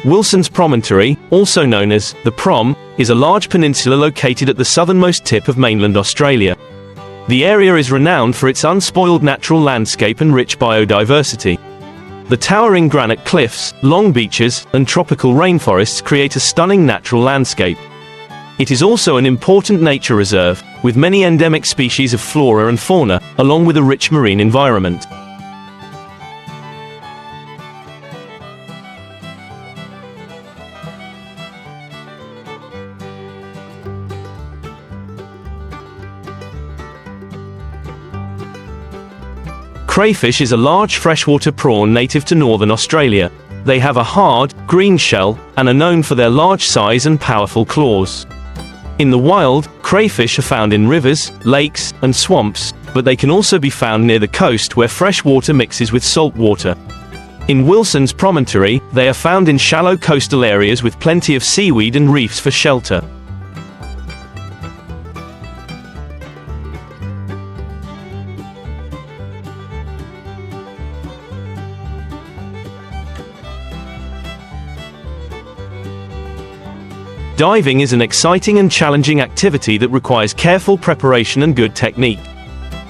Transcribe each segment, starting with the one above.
Wilson's Promontory, also known as the Prom, is a large peninsula located at the southernmost tip of mainland Australia. The area is renowned for its unspoiled natural landscape and rich biodiversity. The towering granite cliffs, long beaches, and tropical rainforests create a stunning natural landscape. It is also an important nature reserve, with many endemic species of flora and fauna, along with a rich marine environment. Crayfish is a large freshwater prawn native to northern Australia. They have a hard, green shell, and are known for their large size and powerful claws. In the wild, crayfish are found in rivers, lakes, and swamps, but they can also be found near the coast where fresh water mixes with salt water. In Wilson's Promontory, they are found in shallow coastal areas with plenty of seaweed and reefs for shelter. Diving is an exciting and challenging activity that requires careful preparation and good technique.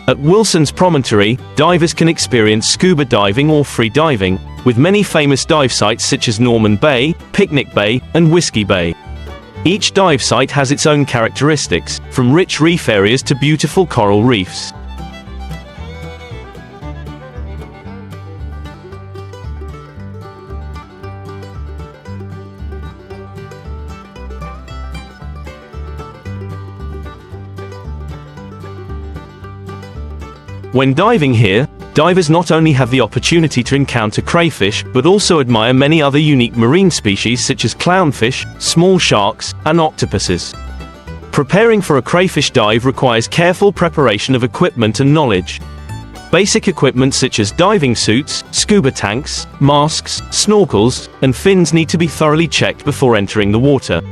At Wilson's Promontory, divers can experience scuba diving or free diving, with many famous dive sites such as Norman Bay, Picnic Bay, and Whiskey Bay. Each dive site has its own characteristics, from rich reef areas to beautiful coral reefs. When diving here, divers not only have the opportunity to encounter crayfish, but also admire many other unique marine species such as clownfish, small sharks, and octopuses. Preparing for a crayfish dive requires careful preparation of equipment and knowledge. Basic equipment such as diving suits, scuba tanks, masks, snorkels, and fins need to be thoroughly checked before entering the water.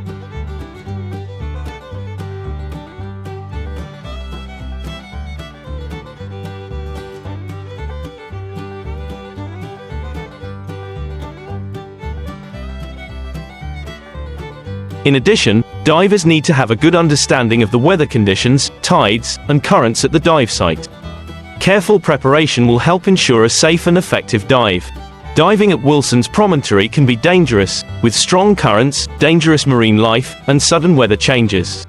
In addition, divers need to have a good understanding of the weather conditions, tides, and currents at the dive site. Careful preparation will help ensure a safe and effective dive. Diving at Wilson's Promontory can be dangerous, with strong currents, dangerous marine life, and sudden weather changes.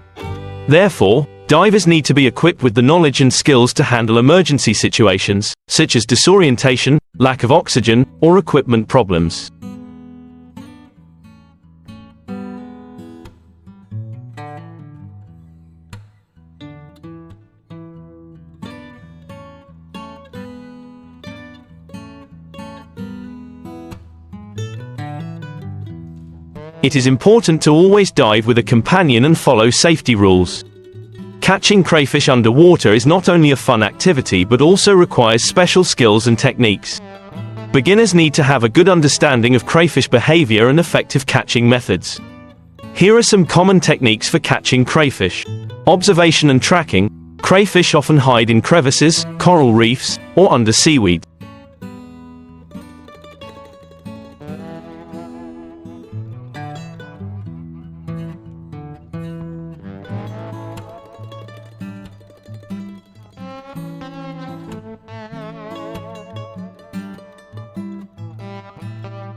Therefore, divers need to be equipped with the knowledge and skills to handle emergency situations, such as disorientation, lack of oxygen, or equipment problems. It is important to always dive with a companion and follow safety rules. Catching crayfish underwater is not only a fun activity but also requires special skills and techniques. Beginners need to have a good understanding of crayfish behavior and effective catching methods. Here are some common techniques for catching crayfish. Observation and tracking. Crayfish often hide in crevices, coral reefs, or under seaweed.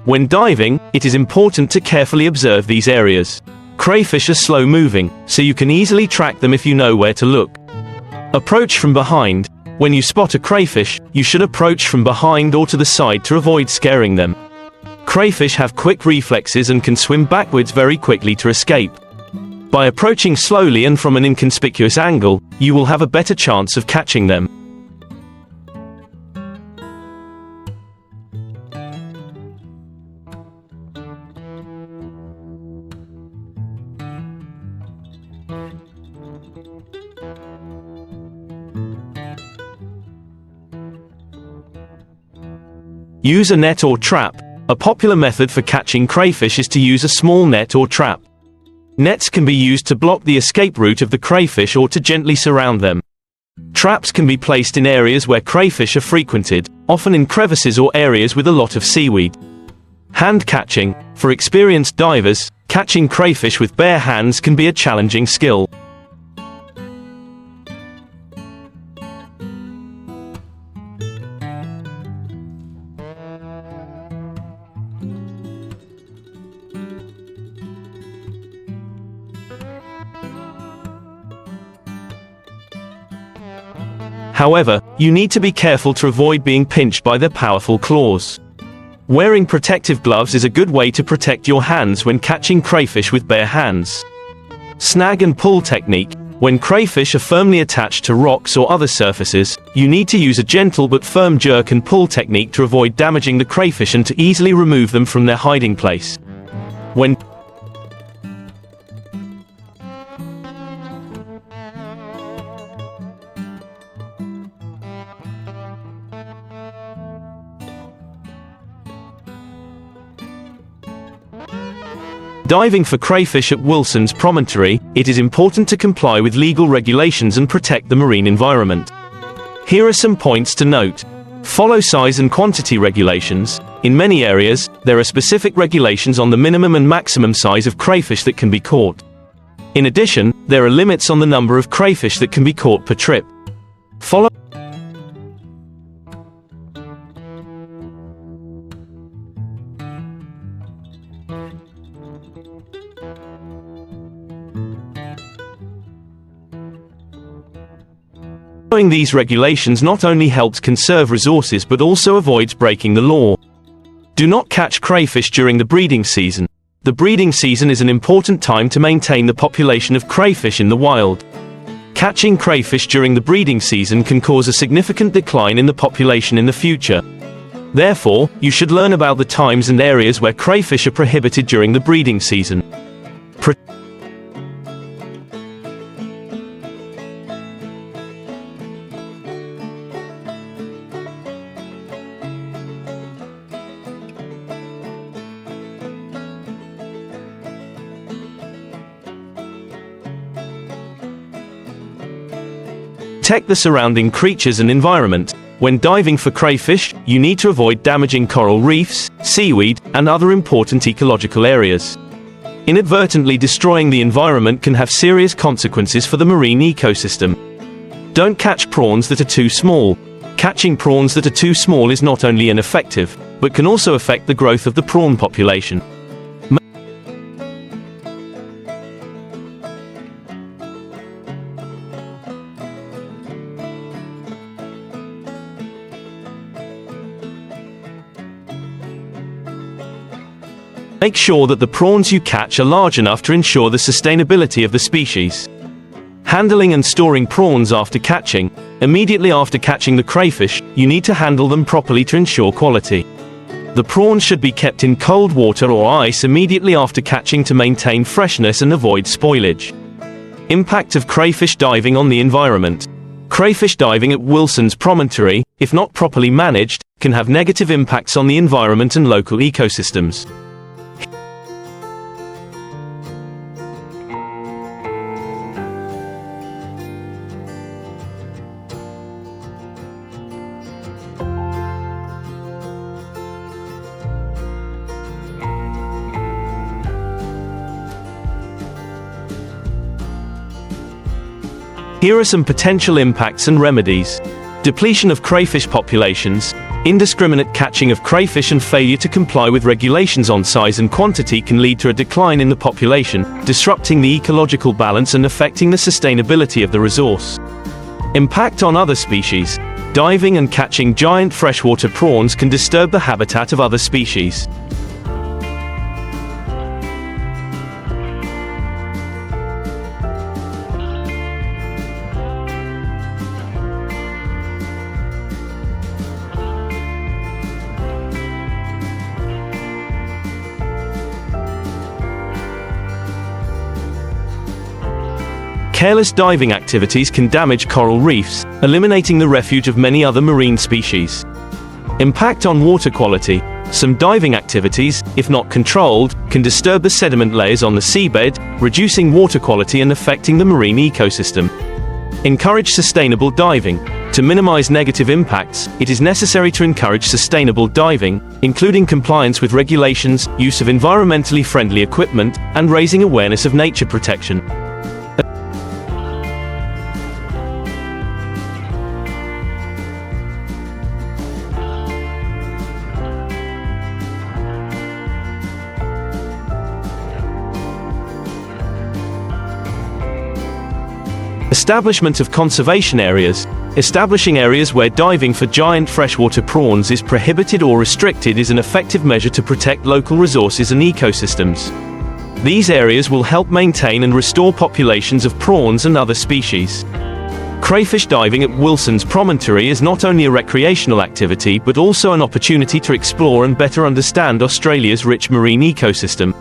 When diving, it is important to carefully observe these areas. Crayfish are slow-moving, so you can easily track them if you know where to look. Approach from behind. When you spot a crayfish, you should approach from behind or to the side to avoid scaring them. Crayfish have quick reflexes and can swim backwards very quickly to escape. By approaching slowly and from an inconspicuous angle, you will have a better chance of catching them. Use a net or trap. A popular method for catching crayfish is to use a small net or trap. Nets can be used to block the escape route of the crayfish or to gently surround them. Traps can be placed in areas where crayfish are frequented, often in crevices or areas with a lot of seaweed. Hand catching. For experienced divers, catching crayfish with bare hands can be a challenging skill. However, you need to be careful to avoid being pinched by their powerful claws. Wearing protective gloves is a good way to protect your hands when catching crayfish with bare hands. Snag and pull technique. When crayfish are firmly attached to rocks or other surfaces, you need to use a gentle but firm jerk and pull technique to avoid damaging the crayfish and to easily remove them from their hiding place. When diving for crayfish at Wilson's Promontory, it is important to comply with legal regulations and protect the marine environment. Here are some points to note. Follow size and quantity regulations. In many areas, there are specific regulations on the minimum and maximum size of crayfish that can be caught. In addition, there are limits on the number of crayfish that can be caught per trip. Following these regulations not only helps conserve resources but also avoids breaking the law. Do not catch crayfish during the breeding season. The breeding season is an important time to maintain the population of crayfish in the wild. Catching crayfish during the breeding season can cause a significant decline in the population in the future. Therefore, you should learn about the times and areas where crayfish are prohibited during the breeding season. Protect the surrounding creatures and environment. When diving for crayfish, you need to avoid damaging coral reefs, seaweed, and other important ecological areas. Inadvertently destroying the environment can have serious consequences for the marine ecosystem. Don't catch prawns that are too small. Catching prawns that are too small is not only ineffective, but can also affect the growth of the prawn population. Make sure that the prawns you catch are large enough to ensure the sustainability of the species. Handling and storing prawns after catching. Immediately after catching the crayfish, you need to handle them properly to ensure quality. The prawns should be kept in cold water or ice immediately after catching to maintain freshness and avoid spoilage. Impact of crayfish diving on the environment. Crayfish diving at Wilson's Promontory, if not properly managed, can have negative impacts on the environment and local ecosystems. Here are some potential impacts and remedies. Depletion of crayfish populations. Indiscriminate catching of crayfish and failure to comply with regulations on size and quantity can lead to a decline in the population, disrupting the ecological balance and affecting the sustainability of the resource. Impact on other species. Diving and catching giant freshwater prawns can disturb the habitat of other species. Careless diving activities can damage coral reefs, eliminating the refuge of many other marine species. Impact on water quality. Some diving activities, if not controlled, can disturb the sediment layers on the seabed, reducing water quality and affecting the marine ecosystem. Encourage sustainable diving. To minimize negative impacts, it is necessary to encourage sustainable diving, including compliance with regulations, use of environmentally friendly equipment, and raising awareness of nature protection. Establishment of conservation areas. Establishing areas where diving for giant freshwater prawns is prohibited or restricted is an effective measure to protect local resources and ecosystems. These areas will help maintain and restore populations of prawns and other species. Crayfish diving at Wilson's Promontory is not only a recreational activity but also an opportunity to explore and better understand Australia's rich marine ecosystem.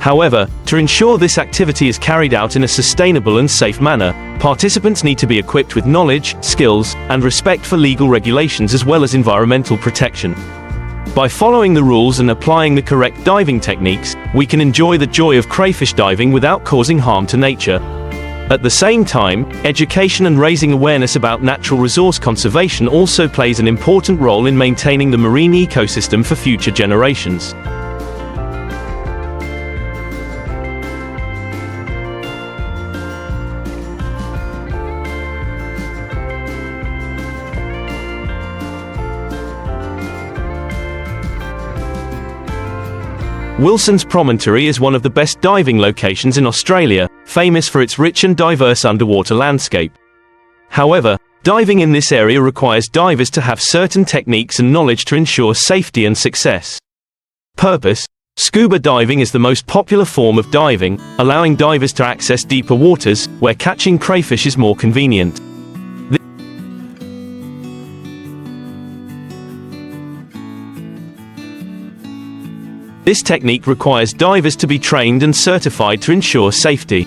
However, to ensure this activity is carried out in a sustainable and safe manner, participants need to be equipped with knowledge, skills, and respect for legal regulations as well as environmental protection. By following the rules and applying the correct diving techniques, we can enjoy the joy of crayfish diving without causing harm to nature. At the same time, education and raising awareness about natural resource conservation also plays an important role in maintaining the marine ecosystem for future generations. Wilson's Promontory is one of the best diving locations in Australia, famous for its rich and diverse underwater landscape. However, diving in this area requires divers to have certain techniques and knowledge to ensure safety and success. Purpose: scuba diving is the most popular form of diving, allowing divers to access deeper waters, where catching crayfish is more convenient. This technique requires divers to be trained and certified to ensure safety.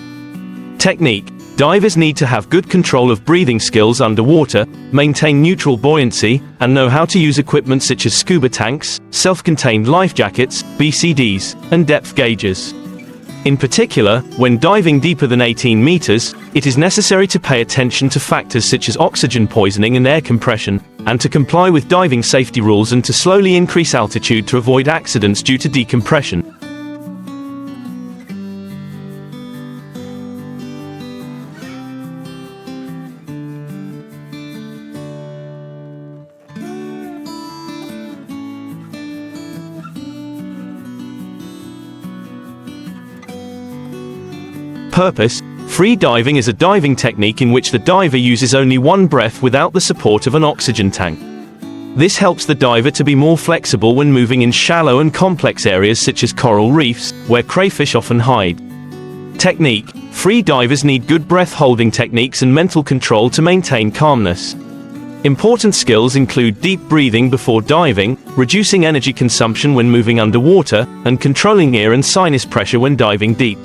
Technique: divers need to have good control of breathing skills underwater, maintain neutral buoyancy, and know how to use equipment such as scuba tanks, self-contained life jackets, BCDs, and depth gauges. In particular, when diving deeper than 18 meters, it is necessary to pay attention to factors such as oxygen poisoning and air compression, and to comply with diving safety rules and to slowly increase altitude to avoid accidents due to decompression. Purpose: free diving is a diving technique in which the diver uses only one breath without the support of an oxygen tank. This helps the diver to be more flexible when moving in shallow and complex areas such as coral reefs, where crayfish often hide. Technique: free divers need good breath-holding techniques and mental control to maintain calmness. Important skills include deep breathing before diving, reducing energy consumption when moving underwater, and controlling ear and sinus pressure when diving deep.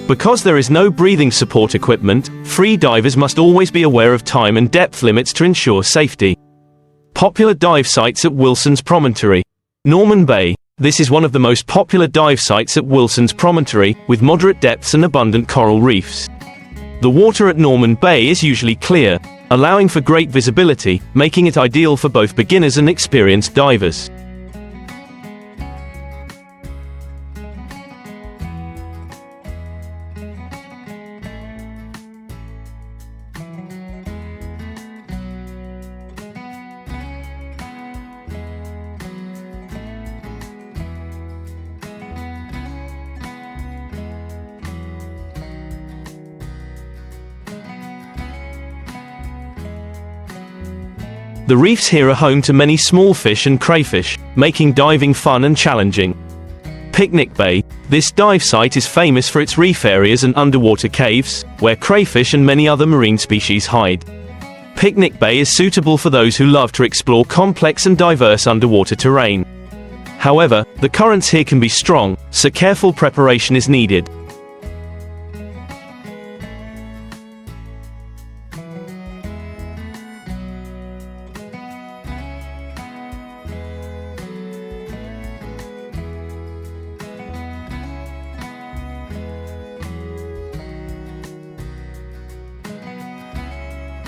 Because there is no breathing support equipment, free divers must always be aware of time and depth limits to ensure safety. Popular dive sites at Wilson's Promontory. Norman Bay. This is one of the most popular dive sites at Wilson's Promontory, with moderate depths and abundant coral reefs. The water at Norman Bay is usually clear, allowing for great visibility, making it ideal for both beginners and experienced divers. The reefs here are home to many small fish and crayfish, making diving fun and challenging. Picnic Bay. This dive site is famous for its reef areas and underwater caves, where crayfish and many other marine species hide. Picnic Bay is suitable for those who love to explore complex and diverse underwater terrain. However, the currents here can be strong, so careful preparation is needed.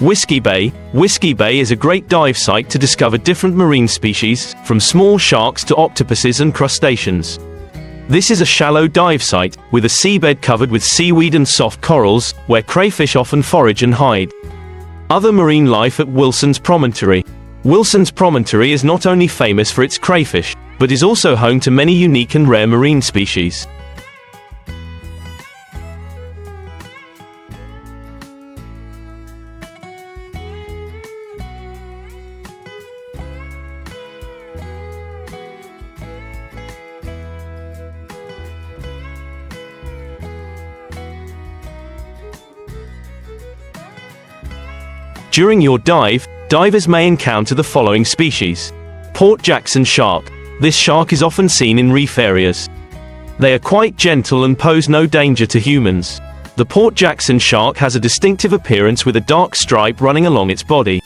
Whiskey Bay. Whiskey Bay is a great dive site to discover different marine species, from small sharks to octopuses and crustaceans. This is a shallow dive site, with a seabed covered with seaweed and soft corals, where crayfish often forage and hide. Other marine life at Wilson's Promontory. Wilson's Promontory is not only famous for its crayfish, but is also home to many unique and rare marine species. During your dive, divers may encounter the following species. Port Jackson shark. This shark is often seen in reef areas. They are quite gentle and pose no danger to humans. The Port Jackson shark has a distinctive appearance with a dark stripe running along its body.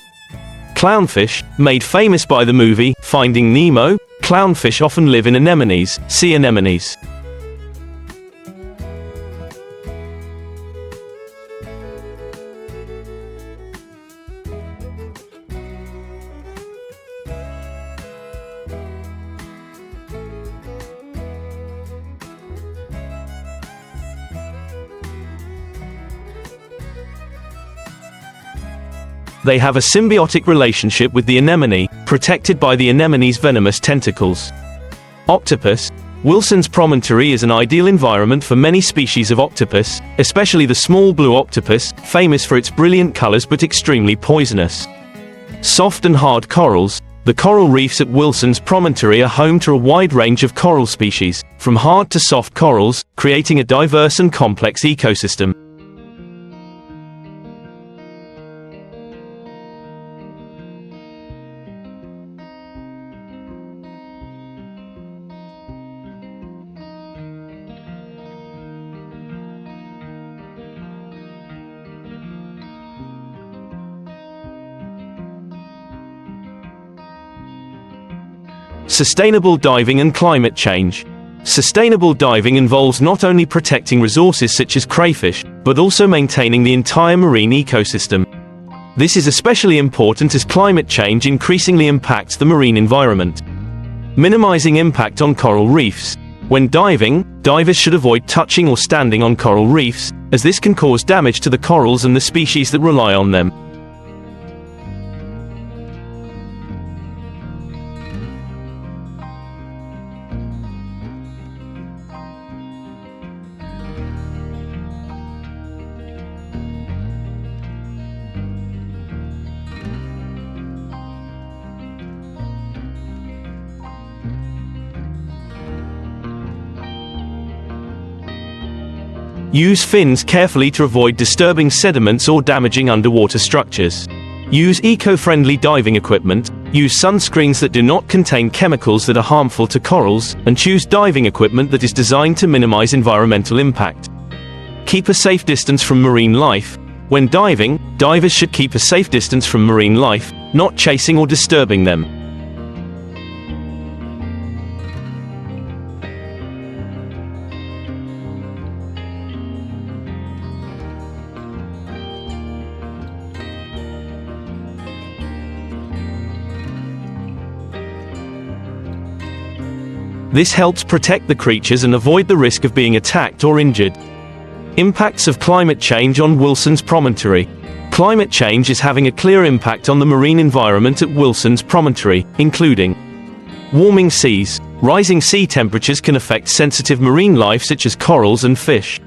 Clownfish. Made famous by the movie Finding Nemo, clownfish often live in anemones, sea anemones. They have a symbiotic relationship with the anemone, protected by the anemone's venomous tentacles. Octopus. Wilson's Promontory is an ideal environment for many species of octopus, especially the small blue octopus, famous for its brilliant colors but extremely poisonous. Soft and hard corals. The coral reefs at Wilson's Promontory are home to a wide range of coral species, from hard to soft corals, creating a diverse and complex ecosystem. Sustainable diving and climate change. Sustainable diving involves not only protecting resources such as crayfish, but also maintaining the entire marine ecosystem. This is especially important as climate change increasingly impacts the marine environment. Minimizing impact on coral reefs. When diving, divers should avoid touching or standing on coral reefs, as this can cause damage to the corals and the species that rely on them. Use fins carefully to avoid disturbing sediments or damaging underwater structures. Use eco-friendly diving equipment, use sunscreens that do not contain chemicals that are harmful to corals, and choose diving equipment that is designed to minimize environmental impact. Keep a safe distance from marine life. When diving, divers should keep a safe distance from marine life, not chasing or disturbing them. This helps protect the creatures and avoid the risk of being attacked or injured. Impacts of climate change on Wilson's Promontory. Climate change is having a clear impact on the marine environment at Wilson's Promontory, including warming seas. Rising sea temperatures can affect sensitive marine life such as corals and fish.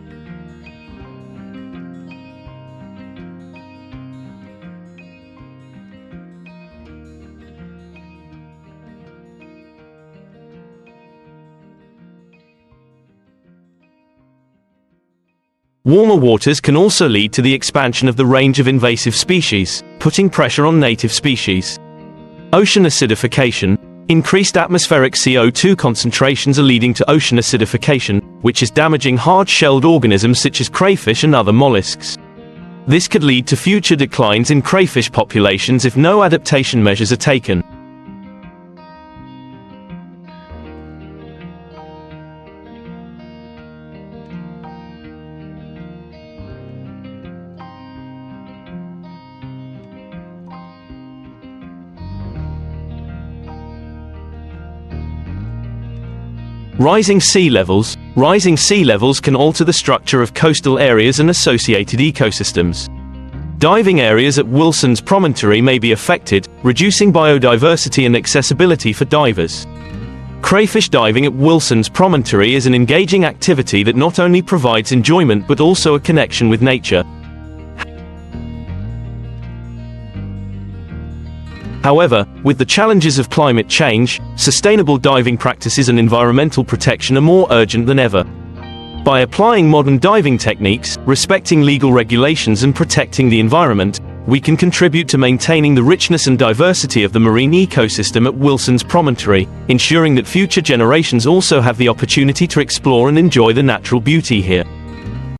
Warmer waters can also lead to the expansion of the range of invasive species, putting pressure on native species. Ocean acidification. Increased atmospheric CO2 concentrations are leading to ocean acidification, which is damaging hard-shelled organisms such as crayfish and other mollusks. This could lead to future declines in crayfish populations if no adaptation measures are taken. Rising sea levels. Rising sea levels can alter the structure of coastal areas and associated ecosystems. Diving areas at Wilson's Promontory may be affected, reducing biodiversity and accessibility for divers. Crayfish diving at Wilson's Promontory is an engaging activity that not only provides enjoyment but also a connection with nature. However, with the challenges of climate change, sustainable diving practices and environmental protection are more urgent than ever. By applying modern diving techniques, respecting legal regulations and protecting the environment, we can contribute to maintaining the richness and diversity of the marine ecosystem at Wilson's Promontory, ensuring that future generations also have the opportunity to explore and enjoy the natural beauty here.